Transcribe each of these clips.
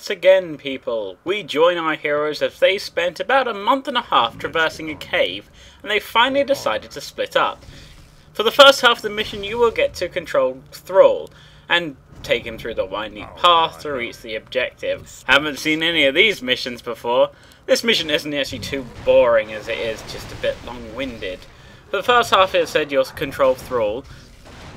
once again, people. We join our heroes as they spent about a month and a half traversing a cave, and they finally decided to split up. For the first half of the mission, you will get to control Thrall, and take him through the winding path to reach the objective. Haven't seen any of these missions before. This mission isn't actually too boring as it is just a bit long-winded. For the first half it said you'll control Thrall.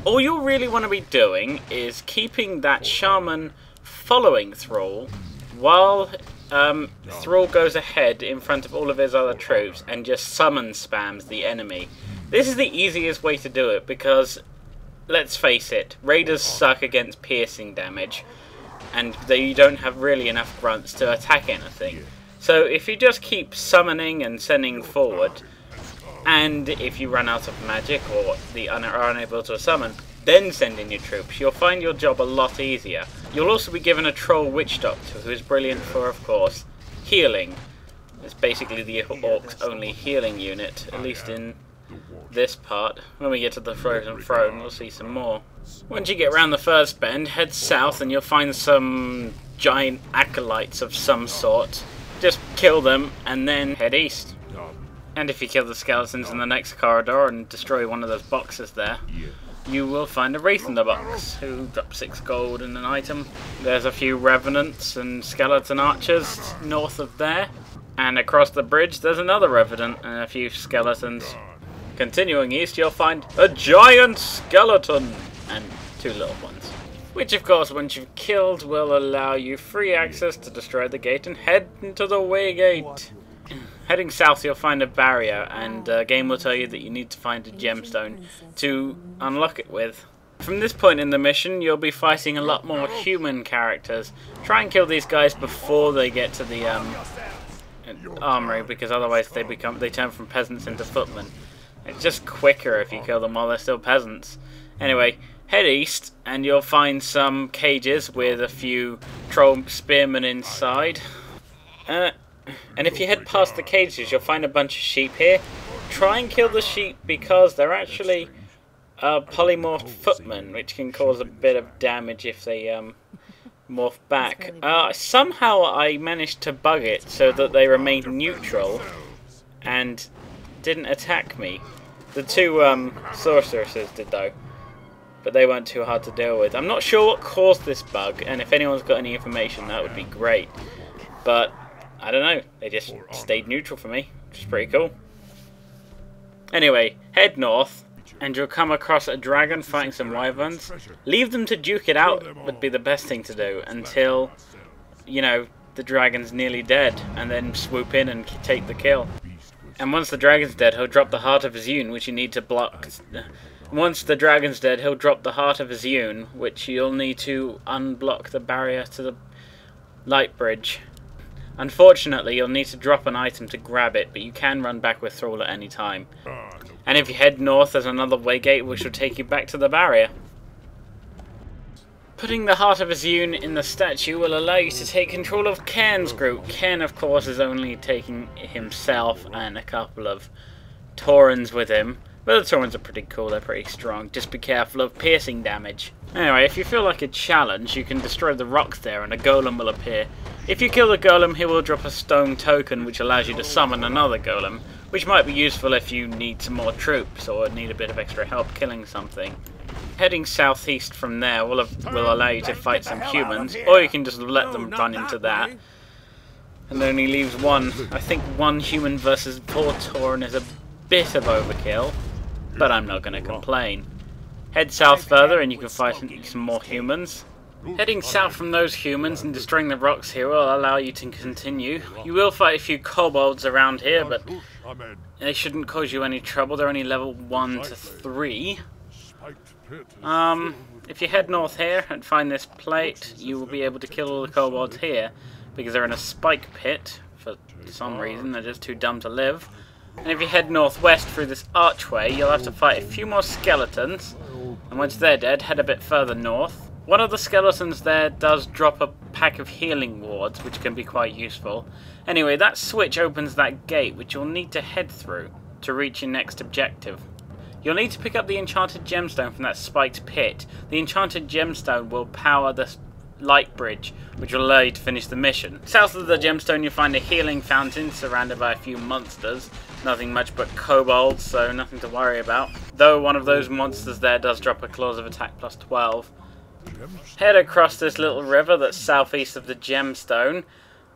All you'll really want to be doing is keeping that shaman following Thrall while Thrall goes ahead in front of all of his other troops and just summon spams the enemy. This is the easiest way to do it because, let's face it, raiders suck against piercing damage and you don't have really enough grunts to attack anything. So if you just keep summoning and sending forward, and if you run out of magic or are unable to summon, then send in your troops, you'll find your job a lot easier. You'll also be given a troll witch doctor who is brilliant for, of course, healing. It's basically the orc's only healing unit, at least in this part. When we get to the frozen throne, we'll see some more. Once you get around the first bend, head south and you'll find some giant acolytes of some sort. Just kill them and then head east. And if you kill the skeletons in the next corridor and destroy one of those boxes there, you will find a wraith in the box, who drops 6 gold in an item. There's a few revenants and skeleton archers north of there. And across the bridge there's another revenant and a few skeletons. Continuing east you'll find a giant skeleton and 2 little ones. Which of course once you've killed will allow you free access to destroy the gate and head into the way gate. Heading south you'll find a barrier and game will tell you that you need to find a gemstone to unlock it with. From this point in the mission you'll be fighting a lot more human characters. Try and kill these guys before they get to the armory, because otherwise they turn from peasants into footmen. It's just quicker if you kill them while they're still peasants. Anyway, head east and you'll find some cages with a few troll spearmen inside. And if you head past the cages, you'll find a bunch of sheep here. Try and kill the sheep because they're actually polymorphed footmen, which can cause a bit of damage if they morph back. Somehow I managed to bug it so that they remained neutral and didn't attack me. The 2 sorceresses did though, but they weren't too hard to deal with. I'm not sure what caused this bug, and if anyone's got any information that would be great. But I don't know, they just stayed neutral for me, which is pretty cool. Anyway, head north, and you'll come across a dragon fighting some wyverns. Leave them to duke it out would be the best thing to do, until, you know, the dragon's nearly dead, and then swoop in and take the kill. And once the dragon's dead, he'll drop the Heart of Azune, which you need to block. Once the dragon's dead, he'll drop the Heart of Azune, which you'll need to unblock the barrier to the light bridge. Unfortunately, you'll need to drop an item to grab it, but you can run back with Thrall at any time. And if you head north, there's another waygate which will take you back to the barrier. Putting the Heart of Azune in the statue will allow you to take control of Cairn's group. Cairn, of course, is only taking himself and a couple of Taurens with him. But the Taurens are pretty cool, they're pretty strong. Just be careful of piercing damage. Anyway, if you feel like a challenge, you can destroy the rocks there and a golem will appear. If you kill the golem, he will drop a stone token which allows you to summon another golem, which might be useful if you need some more troops or need a bit of extra help killing something. Heading southeast from there will allow you to fight some humans, or you can just let them run into that. And only leaves one. I think 1 human versus 4 Tauren is a bit of overkill, but I'm not going to complain. Head south further and you can fight some more humans. Heading south from those humans and destroying the rocks here will allow you to continue. You will fight a few kobolds around here, but they shouldn't cause you any trouble. They're only level 1 to 3. If you head north here and find this plate, you will be able to kill all the kobolds here, because they're in a spike pit. For some reason, they're just too dumb to live. And if you head northwest through this archway, you'll have to fight a few more skeletons. And once they're dead, head a bit further north. One of the skeletons there does drop a pack of healing wards, which can be quite useful. Anyway, that switch opens that gate, which you'll need to head through to reach your next objective. You'll need to pick up the enchanted gemstone from that spiked pit. The enchanted gemstone will power the light bridge, which will allow you to finish the mission. South of the gemstone you'll find a healing fountain surrounded by a few monsters. Nothing much but kobolds, so nothing to worry about. Though one of those monsters there does drop a claws of attack plus 12. Head across this little river that's southeast of the gemstone.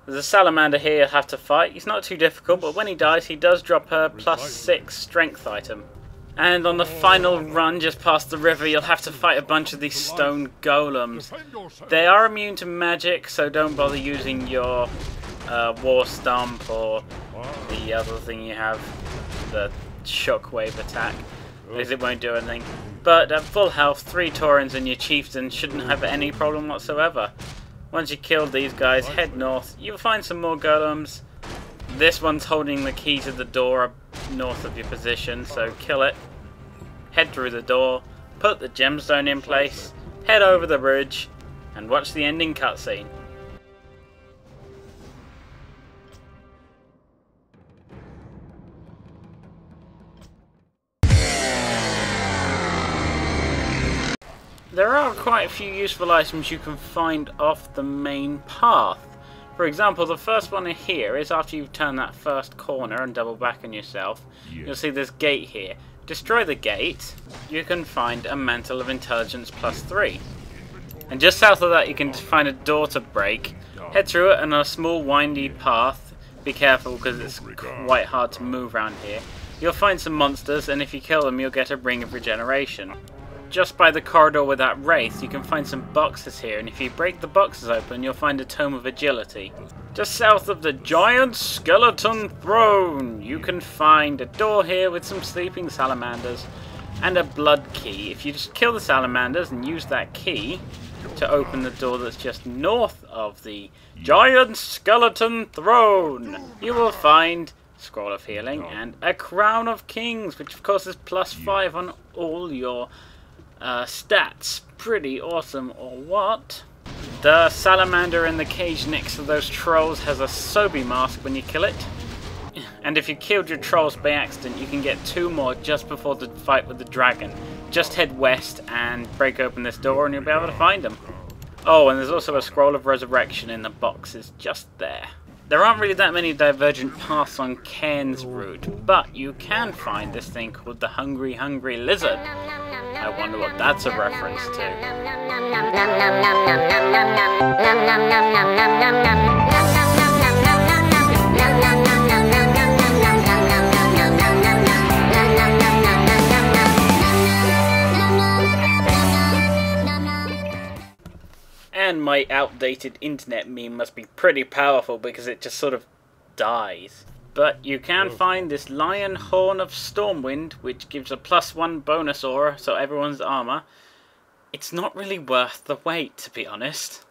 There's a salamander here you'll have to fight. He's not too difficult, but when he dies he does drop a plus 6 strength item. And on the final run just past the river you'll have to fight a bunch of these stone golems. They are immune to magic, so don't bother using your war stomp or the other thing you have, the shockwave attack, because it won't do anything. But at full health, 3 Taurens and your chieftain shouldn't have any problem whatsoever. Once you kill these guys, head north. You'll find some more golems. This one's holding the key to the door north of your position, so kill it. Head through the door, put the gemstone in place, head over the bridge, and watch the ending cutscene. There are quite a few useful items you can find off the main path. For example, the first one here is after you've turned that first corner and double back on yourself, you'll see this gate here. Destroy the gate, you can find a Mantle of Intelligence plus 3. And just south of that you can find a door to break. Head through it on a small windy path. Be careful because it's quite hard to move around here. You'll find some monsters, and if you kill them you'll get a Ring of Regeneration. Just by the corridor with that wraith you can find some boxes here, and if you break the boxes open you'll find a Tome of Agility. Just south of the giant skeleton throne you can find a door here with some sleeping salamanders and a blood key. If you just kill the salamanders and use that key to open the door that's just north of the giant skeleton throne, you will find Scroll of Healing and a Crown of Kings, which of course is plus 5 on all your stats. Pretty awesome, or what? The salamander in the cage next to those trolls has a Sobi mask when you kill it. And if you killed your trolls by accident, you can get 2 more just before the fight with the dragon. Just head west and break open this door and you'll be able to find them. Oh, and there's also a Scroll of Resurrection in the boxes just there. There aren't really that many divergent paths on Cairn's route, but you can find this thing called the Hungry Hungry Lizard. I wonder what that's a reference to. And my outdated internet meme must be pretty powerful because it just sort of dies. But you can find this Lion Horn of Stormwind, which gives a +1 bonus aura, so everyone's armor. It's not really worth the wait, to be honest.